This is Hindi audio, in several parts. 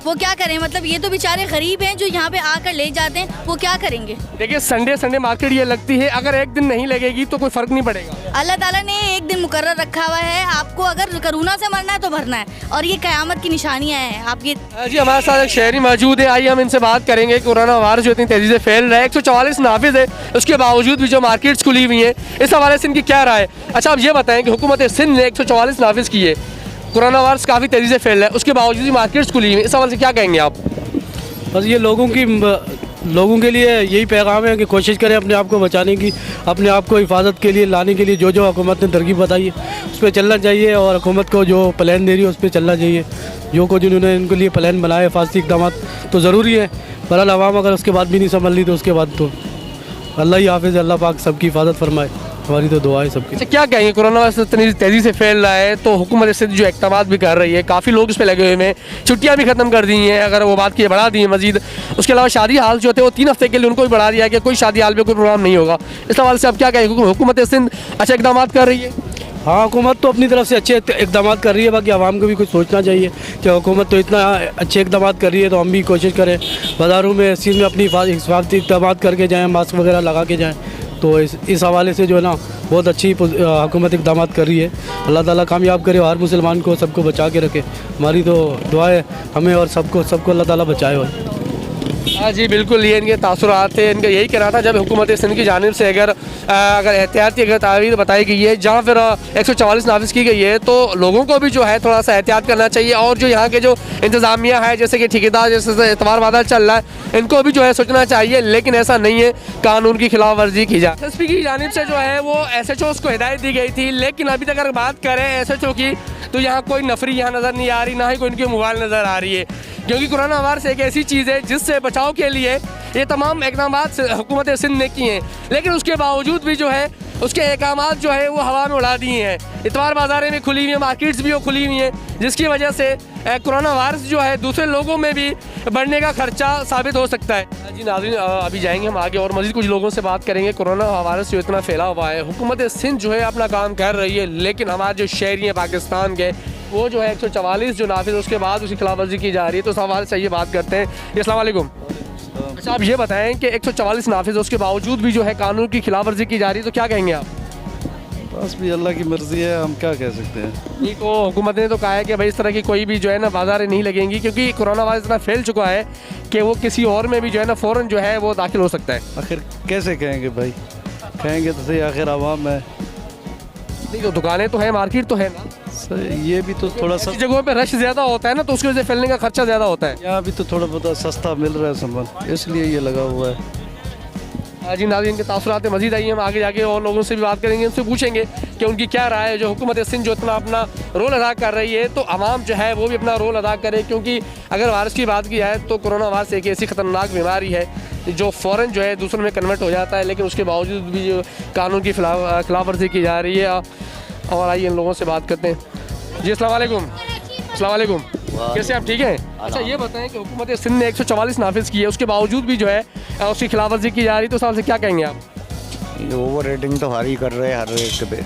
वो क्या करें, मतलब ये तो बेचारे गरीब हैं जो यहाँ पे आकर ले जाते हैं, वो क्या करेंगे। देखिए संडे मार्केट ये लगती है, अगर एक दिन नहीं लगेगी तो कोई फ़र्क नहीं पड़ेगा। अल्लाह ताला ने एक दिन मुकर्रर रखा हुआ है, आपको अगर कोरोना से मरना है तो भरना है, और ये क़यामत की निशानियाँ हैं आपकी। जी हमारे साथ एक शहरी मौजूद है, आइए हम इनसे बात करेंगे। कोरोना वायरस जो इतनी तेज़ी से फैल रहा है, 144 नाफिज है, उसके बावजूद भी जो मार्केट्स खुली हुई हैं, इस हवाले से इनकी क्या राय है। अच्छा आप ये बताएं कि हुकूमत सिंध ने 144 नाफिज किए, कोरोना वायरस काफ़ी तेज़ी से फैल रहा है, उसके बावजूद भी मार्केट्स खुली हुई हैं, इस हवाले से क्या कहेंगे आप। बस ये लोगों के लिए यही पैगाम है कि कोशिश करें अपने आप को बचाने की, अपने आप को हिफाजत के लिए लाने के लिए जो जो हुकूमत ने तरकीब बताई है उस पर चलना चाहिए, और हुकूमत को जो प्लान दे रही है उस पर चलना चाहिए। जो कुछ उन्होंने इनके लिए प्लान बनाए हिफाजती इक़दाम तो ज़रूरी है, बहरहाल आवाम अगर उसके बाद भी नहीं संभल ली तो उसके बाद तो अल्लाह ही हाफिज़, अल्लाह पाक सबकी हिफाजत फरमाए, हमारी तो दुआ है सबकी। अच्छा क्या कहेंगे, कोरोना वायरस इतनी तेज़ी से फैल रहा है तो हुकूमत सिंध जो इक़दाम भी कर रही है, काफ़ी लोग इस पर लगे हुए हैं, छुट्टियां भी ख़त्म कर दी हैं, अगर वो बात की बढ़ा दी है मजीद। उसके अलावा शादी हाल जो थे वो 3 हफ्ते के लिए उनको भी बढ़ा दिया है कि कोई शादी हाल में कोई प्रोग्राम नहीं होगा। इस हवाले से अब क्या कहेंगे, हुकूमत सिंध अच्छा इक़दाम कर रही है। हाँ हुकूमत तो अपनी तरफ से अच्छे इक़दाम कर रही है, बाकी आवाम को भी कुछ सोचना चाहिए कि हुकूमत तो इतना अच्छे इक़दाम कर रही है तो हम भी कोशिश करें बाज़ारों में इस चीज़ में अपनी हिफाजती इक़दाम करके जाएँ, मास्क वगैरह लगा के जाएँ। तो इस हवाले से जो है ना बहुत अच्छी हुकूमत इक़दाम कर रही है। अल्लाह ताला कामयाब करे, हर मुसलमान को सबको बचा के रखे, हमारी तो दुआ है हमें और सबको अल्लाह ताला बचाए। और हाँ जी बिल्कुल, ये इनके तासुरात थे, इनका यही कहना था जब हुकूमत सिंध की जानिब से अगर एहतियाती तावीज़ बताई गई है, जहाँ फिर 144 नाफिज की गई है, तो लोगों को भी जो है थोड़ा सा एहतियात करना चाहिए, और जो यहाँ के जो इंतज़ामिया है जैसे कि ठेकेदार जैसे एतवार वादा चल रहा है, इनको भी जो है सोचना चाहिए, लेकिन ऐसा नहीं है कानून की खिलाफ वर्जी की जाए। एसपी की जानिब से जो है वो SHOs को हिदायत दी गई थी, लेकिन अभी तक अगर बात करें SHO की तो यहाँ कोई नफरी यहाँ नज़र नहीं आ रही, ना ही कोई उनकी मोबाइल नज़र आ रही है, क्योंकि कोरोना वायरस एक ऐसी चीज़ है जिससे बचाव के लिए ये तमाम इक़दाम हुकूमत सिंध ने किए हैं, लेकिन उसके बावजूद भी जो है उसके अहकाम जो है वो हवा में उड़ा दिए हैं। इतवार बाज़ारें भी खुली हुई हैं, मार्केट्स भी वो खुली हुई हैं, जिसकी वजह से कोरोना वायरस जो है दूसरे लोगों में भी बढ़ने का खर्चा साबित हो सकता है। जी नाज़रीन अभी जाएंगे हम आगे और मज़ीद कुछ लोगों से बात करेंगे। कोरोना वायरस जो इतना फैला हुआ है, हुकूमत सिंध जो है अपना काम कर रही है, लेकिन हमारे जो शहरी हैं पाकिस्तान के वो जो है 144 जो नाफिज उसके बाद उसकी खिलाफ वर्जी की जा रही है, तो इस हवाले से ये बात करते हैं। अस्सलाम वालेकुम। अच्छा आप ये बताएं कि 144 नाफिज उसके बावजूद भी जो है कानून की खिलाफ वर्जी की जा रही है, तो क्या कहेंगे आप। बस भी अल्लाह की मर्ज़ी है, हम क्या कह सकते हैं। नहीं तो हुकूमत ने तो कहा है कि भाई इस तरह की कोई भी जो है ना बाज़ारें नहीं लगेंगी, क्योंकि कोरोना वायरस इतना फैल चुका है कि वो किसी और में भी जो है ना फ़ौरन जो है वो दाखिल हो सकता है। आखिर कैसे कहेंगे भाई, कहेंगे तो सही, आखिर आवाम है। नहीं तो दुकानें तो है, मार्केट तो है ना, ये भी तो थोड़ा सा जगहों पे रश ज़्यादा होता है ना, तो उसकी वजह से फैलने का खर्चा ज़्यादा होता है। यहाँ भी तो थोड़ा बहुत सस्ता मिल रहा है सामान, इसलिए ये लगा हुआ है। जी नाज़रीन के तासुरात मज़ीद आइए, हम आगे जाके और लोगों से भी बात करेंगे, उनसे पूछेंगे कि उनकी क्या राय है। जो हुकूमत सिंध जो इतना अपना रोल अदा कर रही है, तो आवाम जो है वो भी अपना रोल अदा करे, क्योंकि अगर वायरस की बात की जाए तो कोरोना वायरस एक ऐसी ख़तरनाक बीमारी है जो फ़ौरन जो है दूसरों में कन्वर्ट हो जाता है, लेकिन उसके बावजूद भी जो कानून की खिलाफ वर्जी की जा रही है। और आइए इन लोगों से बात करते हैं। जी अस्सलाम वालेकुम। अस्सलाम वालेकुम, कैसे आप, ठीक हैं। अच्छा ये बताएं कि हुकूमत सिंध ने 144 नाफिज की है, उसके बावजूद भी जो है उसकी खिलाफ वर्जी की जा रही है, तो साल से क्या कहेंगे आप। ओवर रेटिंग तो हर ही कर रहे हैं, हर एक पे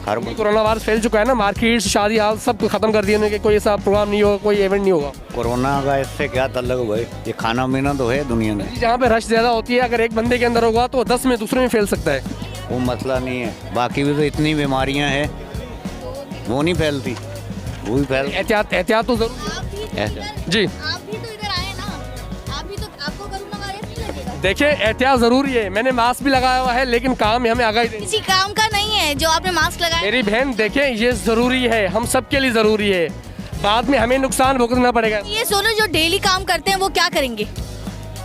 हर कोरोना वायरस फैल चुका है ना, मार्केट्स शादी हाल सब खत्म कर दिए कि कोई ऐसा प्रोग्राम नहीं होगा, कोई इवेंट नहीं होगा। कोरोना का इससे क्या ताल्लुक है भाई, ये खाना पीना तो है दुनिया में। जहाँ पे रश ज़्यादा होती है, अगर एक बंदे के अंदर होगा तो 10 में दूसरे में फैल सकता है, वो मसला नहीं है। बाकी भी तो इतनी बीमारियां हैं वो नहीं फैलती, वो भी फैल। एहतियात तो जरूर जी। आप भी तो इधर आए ना, आप भी तो, आपको कोरोना वायरस नहीं लगेगा। देखिए एहतियात ज़रूरी है, मैंने मास्क भी लगाया हुआ है, लेकिन काम हमें आगाही देनी। किसी काम का नहीं है जो आपने मास्क लगाया। मेरी बहन देखिए ये ज़रूरी है, हम सब के लिए ज़रूरी है, बाद में हमें नुकसान भुगतना पड़ेगा। ये सोनो जो डेली काम करते हैं वो क्या करेंगे,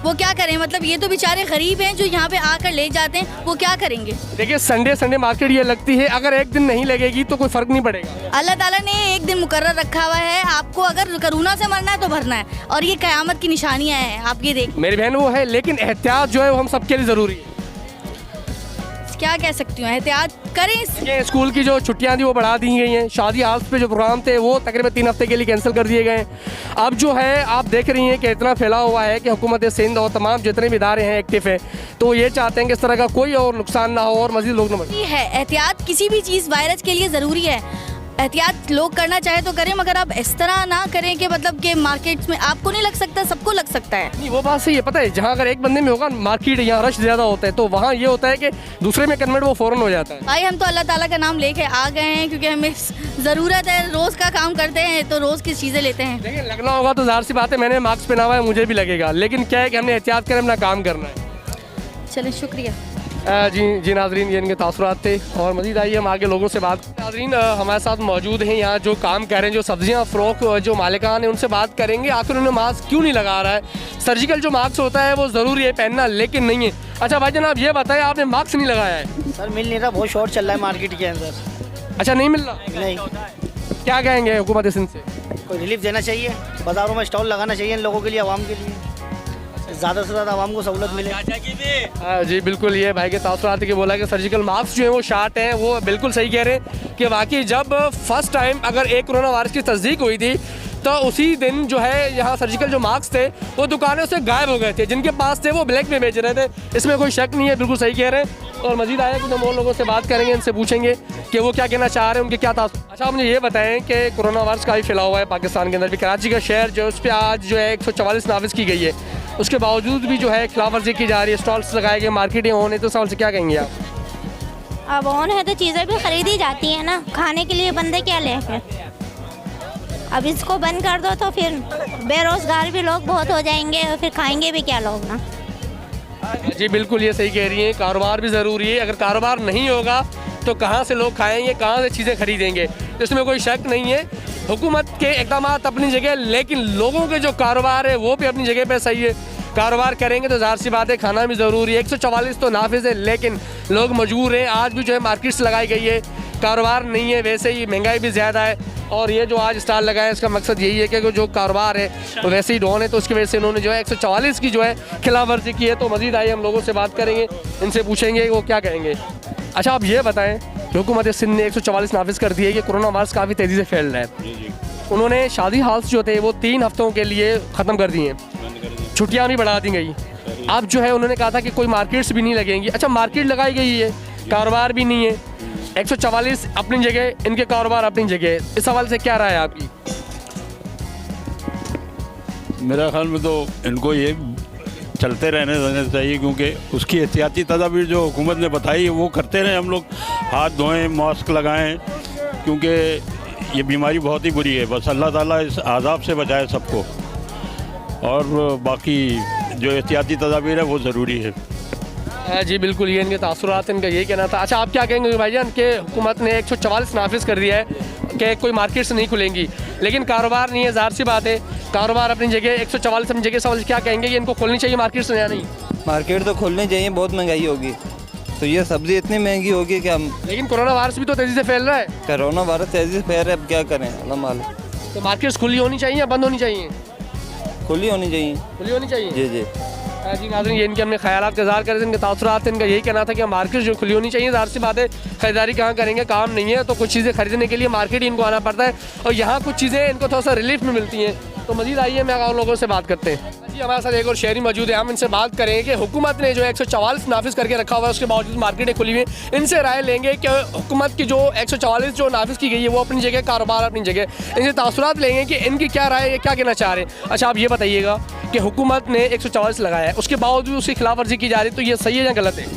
वो क्या करें, मतलब ये तो बेचारे गरीब हैं जो यहाँ पे आकर ले जाते हैं, वो क्या करेंगे। देखिए संडे मार्केट ये लगती है, अगर एक दिन नहीं लगेगी तो कोई फ़र्क नहीं पड़ेगा। अल्लाह ताला ने एक दिन मुकर्रर रखा हुआ है, आपको अगर कोरोना से मरना है तो भरना है, और ये क़यामत की निशानियाँ हैं, आप ये देख। मेरी बहन वो है, लेकिन एहतियात जो है वो हम सब के लिए ज़रूरी है। क्या कह सकती हूँ, एहतियात करें। ये स्कूल की जो छुट्टियां थी वो बढ़ा दी गई हैं, शादी हाल पे जो प्रोग्राम थे वो तकरीबन 3 हफ्ते के लिए कैंसिल कर दिए गए हैं। अब जो है आप देख रही हैं कि इतना फैला हुआ है कि हुकूमत सिंध और तमाम जितने भी इदारे हैं एक्टिव हैं, तो ये चाहते हैं कि इस तरह का कोई और नुकसान ना हो और मज़ीद लोग न मरें। है एहतियात किसी भी चीज़ वायरस के लिए ज़रूरी है, एहतियात लोग करना चाहे तो करें, मगर आप इस तरह ना करें कि मतलब कि मार्केट्स में आपको नहीं लग सकता, सबको लग सकता है। नहीं वो बात सही है, पता है जहाँ अगर एक बंदे में होगा मार्केट यहाँ रश ज़्यादा होता है तो वहाँ ये होता है कि दूसरे में कन्वर्ट वो फ़ौरन हो जाता है। भाई हम तो अल्लाह ताला का नाम लेके आ गए हैं, क्योंकि हमें ज़रूरत है, रोज़ का काम करते हैं तो रोज़ की चीज़ें लेते हैं। लेकिन लगना होगा तो ज़ाहिर सी बात है, मैंने मास्क पहना हुआ है, मुझे भी लगेगा, लेकिन क्या है कि हमने एहतियात कर अपना काम करना है। चलें, शुक्रिया। जी नाजरीन, ये इनके तासुरात थे और मज़ीद आइए हम आगे लोगों से बात। नाजरीन हमारे साथ मौजूद हैं यहाँ जो काम कर रहे हैं, जो सब्जियाँ फ़रोख्त जो मालिकान हैं, उनसे बात करेंगे आखिर उन्हें मास्क क्यों नहीं लगा रहा है। सर्जिकल जो मास्क होता है वो ज़रूरी है पहनना, लेकिन नहीं है। अच्छा भाई जनाब ये बताएं, आपने मास्क नहीं लगाया है? सर मिल नहीं रहा, बहुत शॉर्ट चल रहा है मार्केट के अंदर। अच्छा नहीं मिल रहा? नहीं, क्या कहेंगे हुकूमत सिंध से? कोई रिलीफ देना चाहिए, बाज़ारों में स्टॉल लगाना चाहिए इन लोगों के लिए, आवाम के लिए, ज़्यादा से ज़्यादा आवाम को सहूलत मिले। जी बिल्कुल, ये भाई के तासुरात के बोला कि सर्जिकल मास्क जो है वो शार्ट हैं, वो बिल्कुल सही कह रहे हैं कि वाकई जब फर्स्ट टाइम अगर एक कोरोना वायरस की तस्दीक हुई थी तो उसी दिन जो है यहाँ सर्जिकल जो मास्क थे वो दुकानों से गायब हो गए थे, जिनके पास थे वो ब्लैक में बेच रहे थे, इसमें कोई शक नहीं है, बिल्कुल सही कह रहे हैं। और मजीद आया कि हम और लोगों से बात करेंगे, इनसे पूछेंगे कि वो क्या कहना चाह रहे हैं, उनके क्या अच्छा आप मुझे ये बताएं कि कोरोना वायरस काफ़ी फैला हुआ है पाकिस्तान के अंदर भी, कराची का शहर जो है उस पर आज जो है 144 नाफिज की गई है, उसके बावजूद भी जो है खिलाफ वर्जी की जा रही है, स्टॉल्स लगाए गए, मार्केटें ऑन है, तो सवाल से क्या कहेंगे आप? अब ऑन है तो चीज़ें भी खरीदी जाती हैं ना, खाने के लिए बंदे क्या लें फिर। अब इसको बंद कर दो तो फिर बेरोज़गार भी लोग बहुत हो जाएंगे और फिर खाएंगे भी क्या लोग ना। जी बिल्कुल ये सही कह रही हैं, कारोबार भी ज़रूरी है, अगर कारोबार नहीं होगा तो कहाँ से लोग खाएंगे, कहाँ से चीज़ें खरीदेंगे, इसमें कोई शक नहीं है। हुकूमत के इक़दाम अपनी जगह, लेकिन लोगों के जो कारोबार है वो भी अपनी जगह पे सही है। कारोबार करेंगे तो ज़ाहिर सी बात है खाना भी ज़रूरी है। 144 तो नाफिज है, लेकिन लोग मजबूर हैं। आज भी जो है मार्केट्स लगाई गई है, कारोबार नहीं है, वैसे ही महंगाई भी ज़्यादा है, और ये जो आज स्टॉल लगाए है इसका मकसद यही है कि जो कारोबार है वो वैसे ही डाउन है, तो उसकी वजह से इन्होंने जो है 144 की जो है खिलाफ वर्जी की है। तो मज़ीद आइए हम लोगों से बात करेंगे, इनसे पूछेंगे वो क्या कहेंगे। अच्छा आप ये बताएं कि हुकूमत सिंध ने 144 नाफिज कर दिए कि कोरोना वायरस काफ़ी तेज़ी से फैल रहा है। उन्होंने शादी हाउस जो थे वो 3 हफ्तों के लिए ख़त्म कर दिए, छुट्टियाँ भी बढ़ा दी गई। अब जो है उन्होंने कहा था कि कोई मार्केट्स भी नहीं लगेंगी। अच्छा मार्केट लगाई गई है, कारोबार भी नहीं है, 144 अपनी जगह, इनके कारोबार अपनी जगह, इस सवाल से क्या राय है आपकी? मेरा ख्याल में तो इनको ये चलते रहने देना चाहिए, क्योंकि उसकी एहतियाती तदाबीर जो हुकूमत ने बताई है वो करते रहें। हम लोग हाथ धोएं, मास्क लगाएं, क्योंकि ये बीमारी बहुत ही बुरी है। बस अल्लाह ताला इस आज़ाब से बचाए सबको, और बाकी जो एहतियाती तदाबीर है वो ज़रूरी है। जी बिल्कुल, ये इनके तासुरात, इनका यही कहना था। अच्छा आप क्या कहेंगे भाईजान कि हुकूमत ने 144 नाफिज कर दिया है कि कोई मार्केट्स नहीं खुलेंगी, लेकिन कारोबार नहीं है, ज़ाहिर सी बात है, कारोबार अपनी जगह, 144 अपनी जगह, सवाल क्या कहेंगे कि इनको खोलनी चाहिए मार्केट्स या नहीं? मार्केट तो खोलनी चाहिए, बहुत महंगाई होगी तो ये सब्ज़ी इतनी महंगी होगी कि हम, लेकिन कोरोना वायरस भी तो तेज़ी से फैल रहा है। कोरोना वायरस तेज़ी से फैल रहा है, अब क्या करें अल्लाह मालूम। तो मार्केट्स खुली होनी चाहिए या बंद होनी चाहिए? खुली होनी चाहिए। खुली होनी चाहिए। जी जी। जी नाज़रीन, ये इनके हमने ख्यालात का इज़हार करे थे, इनके तासुरात थे, इनका यही कहना था कि मार्केट जो खुली होनी चाहिए। ज़ाहिर सी बात है ख़रीदारी कहाँ करेंगे, काम नहीं है, तो कुछ चीज़ें खरीदने के लिए मार्केट ही इनको आना पड़ता है, और यहाँ कुछ चीज़ें इनको थोड़ा सा रिलीफ में मिलती हैं। तो मज़ीद आइए मैं और लोगों से बात करते हैं। जी हमारे साथ एक और शहरी मौजूद है, हम इनसे बात करेंगे कि हुकूमत ने जो 144 नाफिज करके रखा हुआ है, उसके बावजूद मार्केटें खुली हुई हैं, इनसे राय लेंगे कि हुकूमत की जो 144 जो नाफिज की गई है वो अपनी जगह, कारोबार अपनी जगह, इनसे तासुरात लेंगे कि इनकी क्या राय है, क्या कहना चाह रहे हैं। अच्छा आप ये बताइएगा कि हुकूमत ने 144 लगाया है, उसके बावजूद उसकी खिलाफ वर्जी की जा रही है, तो ये सही है या गलत है?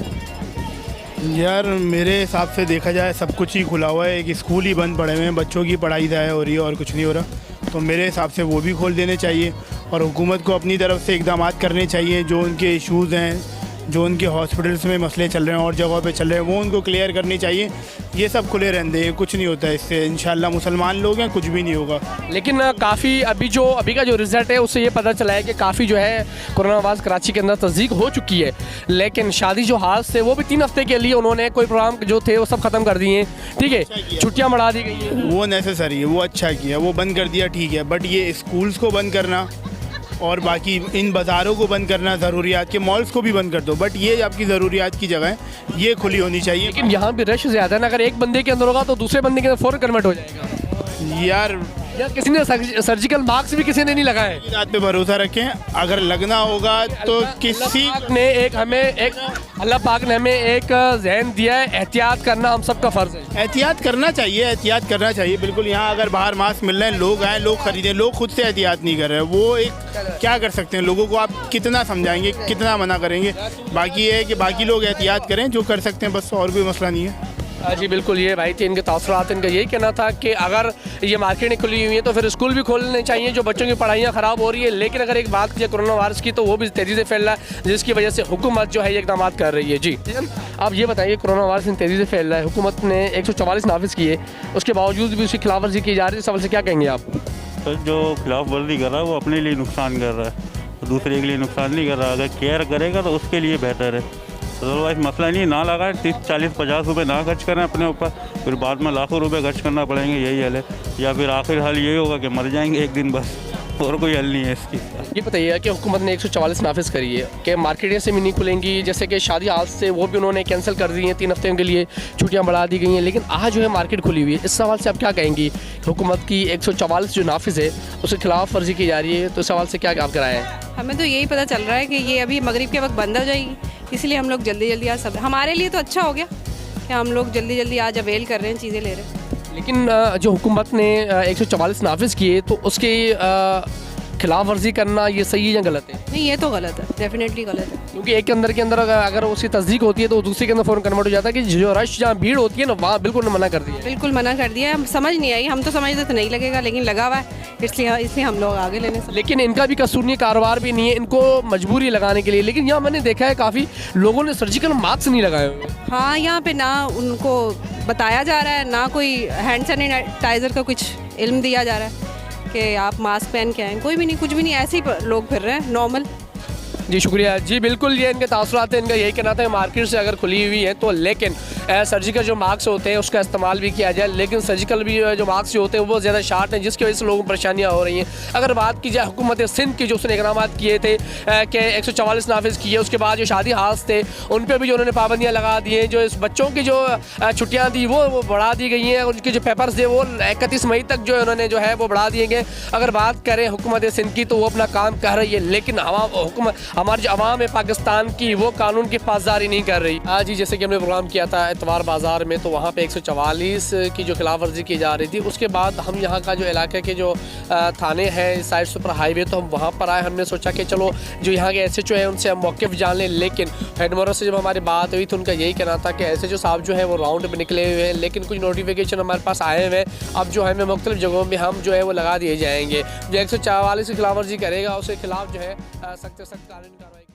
यार मेरे हिसाब से देखा जाए सब कुछ ही खुला हुआ है, एक स्कूल ही बंद पड़े हुए हैं, बच्चों की पढ़ाई ज़ाया हो रही है और कुछ नहीं हो रहा, तो मेरे हिसाब से वो भी खोल देने चाहिए, और हुकूमत को अपनी तरफ से इक़दाम करने चाहिए, जो उनके इशूज़ हैं, जो उनके हॉस्पिटल्स में मसले चल रहे हैं और जगहों पे चल रहे हैं, वो उनको क्लियर करनी चाहिए। ये सब खुले रहने दें, कुछ नहीं होता है इससे, इंशाल्लाह मुसलमान लोग हैं, कुछ भी नहीं होगा। लेकिन काफ़ी अभी का जो रिज़ल्ट है उससे ये पता चला है कि काफ़ी जो है कोरोना वायरस कराची के अंदर तस्दीक हो चुकी है, लेकिन शादी जो हाथ थे वो भी 3 हफ्ते के लिए उन्होंने कोई प्रोग्राम जो थे वो सब ख़त्म कर दिए, ठीक है, छुट्टियाँ बढ़ा दी गई हैं, वो नेसेसरी है, वो अच्छा किया, वो बंद कर दिया, ठीक है, बट ये स्कूल्स को बंद करना और बाकी इन बाज़ारों को बंद करना, ज़रूरियात के मॉल्स को भी बंद कर दो, बट ये आपकी ज़रूरियात की जगह है, ये खुली होनी चाहिए। लेकिन यहाँ भी रश ज़्यादा है ना, अगर एक बंदे के अंदर होगा तो दूसरे बंदे के अंदर फ़ौरन कन्वर्ट हो जाएगा। यार या किसी ने सर्जिकल मास्क भी किसी ने नहीं लगाए। इस बात पे भरोसा रखें, अगर लगना होगा तो किसी ने अल्लाह पाक ने हमें एक जहन दिया है, एहतियात करना हम सबका फ़र्ज़ है। एहतियात करना चाहिए बिल्कुल। यहाँ अगर बाहर मास्क मिल रहे हैं, लोग आए, लोग खरीदें, लोग खुद से एहतियात नहीं कर रहे हैं। वो एक क्या कर सकते हैं, लोगों को आप कितना समझाएंगे, कितना मना करेंगे। बाकी ये है कि बाकी लोग एहतियात करें जो कर सकते हैं, बस और कोई मसला नहीं है। जी बिल्कुल, ये भाई थे इनके तासुरात। इनका यही कहना था कि अगर ये मार्केटें खुली हुई हैं तो फिर स्कूल भी खोलने चाहिए, जो बच्चों की पढ़ाइयाँ ख़राब हो रही है। लेकिन अगर एक बात की कोरोना वायरस की, तो वो भी तेज़ी से फैल रहा है, जिसकी वजह से हुकूमत जो है ये इकदाम कर रही है। जी आप ये बताइए, कोरोना वायरस तेज़ी से फैल रहा है, हुकूमत ने 144 नाफिज किए, उसके बावजूद भी उसकी खिलाफ वर्जी की जा रही है। इस सवाल से क्या कहेंगे आप? तो जो खिलाफ वर्जी कर रहा है वो अपने लिए नुकसान कर रहा है, दूसरे के लिए नुकसान नहीं कर रहा। अगर केयर करेगा तो उसके लिए बेहतर है। अदरवाइज मसला नहीं, ना लगाए 30, 40, 50 रुपये ना खर्च करें अपने ऊपर, फिर बाद में लाखों रुपए खर्च करना पड़ेंगे, यही हल है। या फिर आखिर हाल यही होगा कि मर जाएंगे एक दिन, बस, और कोई हल नहीं है इसकी। ये बताइए कि हुकूमत ने 144 नाफिज करी है कि मार्केटें से भी नहीं खुलेंगी, जैसे कि शादी हाल से वो भी उन्होंने कैंसिल कर दी हैं, 3 हफ्ते के लिए छुट्टियां बढ़ा दी गई हैं, लेकिन आज जो है मार्केट खुली हुई है। इस सवाल से आप क्या कहेंगी? हुकूमत की 144 जो नाफिज है उसके खिलाफ वर्जी की जा रही है, तो इस सवाल से क्या आप कराएँ? हमें तो यही पता चल रहा है कि ये अभी मगरिब के वक्त बंद हो जाएगी, इसलिए हम लोग जल्दी जल्दी आज सब, हमारे लिए तो अच्छा हो गया कि हम लोग जल्दी जल्दी आज अवेल कर रहे हैं, चीज़ें ले रहे हैं। लेकिन जो हुकूमत ने 144 नाफिज किए, तो उसके खिलाफ वर्जी करना ये सही है या गलत है? नहीं, ये तो गलत है, डेफिनेटली गलत है। क्योंकि एक के अंदर अगर उसकी तस्दीक होती है तो दूसरे के अंदर फ़ौरन कन्वर्ट हो जाता है कि जो रश जहाँ भीड़ होती है ना, वहाँ बिल्कुल मना कर दिया। बिल्कुल मना कर दिया है, हम समझ नहीं आई, हम तो समझते तो नहीं लगेगा, लेकिन लगा हुआ है, इसलिए हम लोग आगे लेने से। लेकिन इनका भी कसूर नहीं, कारोबार भी नहीं है, इनको मजबूरी लगाने के लिए। लेकिन यहाँ मैंने देखा है काफ़ी लोगों ने सर्जिकल मास्क नहीं लगाए हुए। हाँ, यहाँ पे ना उनको बताया जा रहा है, ना कोई हैंड सैनिटाइज़र का कुछ इल्म दिया जा रहा है कि आप मास्क पहन के आएँ, कोई भी नहीं, कुछ भी नहीं, ऐसे ही लोग फिर रहे हैं नॉर्मल। जी शुक्रिया। जी बिल्कुल, ये इनके तासुरात हैं। इनका यही कहना था मार्केट से अगर खुली हुई है तो, लेकिन सर्जिकल जो मास्क होते हैं उसका इस्तेमाल भी किया जाए। लेकिन सर्जिकल भी जो मास्क जो होते हैं वो ज़्यादा शार्ट हैं, जिसकी वजह से लोगों को परेशानियाँ हो रही हैं। अगर बात की जाए हुकूमत सिंध की, जो उसने इकदाम किए थे कि 144 नाफिज किए, उसके बाद जो शादी हाथ थे उन पर भी जो उन्होंने पाबंदियाँ लगा दी हैं। जो इस बच्चों की जो छुट्टियाँ थी वो बढ़ा दी गई हैं, उनके जो पेपर्स थे वो 31 मई तक जो उन्होंने जो है वो बढ़ा दिए गए। अगर बात करें हुकूमत सिंध की तो वो अपना काम कर रही है, लेकिन हमारी जो अवाम है पाकिस्तान की, वो कानून की पासदारी नहीं कर रही। आज ही जैसे कि हमने प्रोग्राम किया था एतवार बाज़ार में, तो वहाँ पे 144 की जो खिलाफ वर्जी की जा रही थी। उसके बाद हम यहाँ का जो इलाके के जो थाने हैं इस साइड सुपर हाईवे, तो हम वहाँ पर आए। हमने सोचा कि चलो जो यहाँ के SHO है उनसे हम मौक़िफ़ जान लें। लेकिन हेडमोर से जब हमारी बात हुई तो उनका यही कहना था कि SHO साहब जो है वो राउंड पर निकले हुए हैं, लेकिन कुछ नोटिफिकेशन हमारे पास आए हुए हैं। अब जो हमें मुख्तलिफ जगहों में हम जो है वो लगा दिए जाएंगे। जो 144 की खिलाफ वर्जी करेगा उसके खिलाफ जो है सख्त से सख्त कानूनी कार्रवाई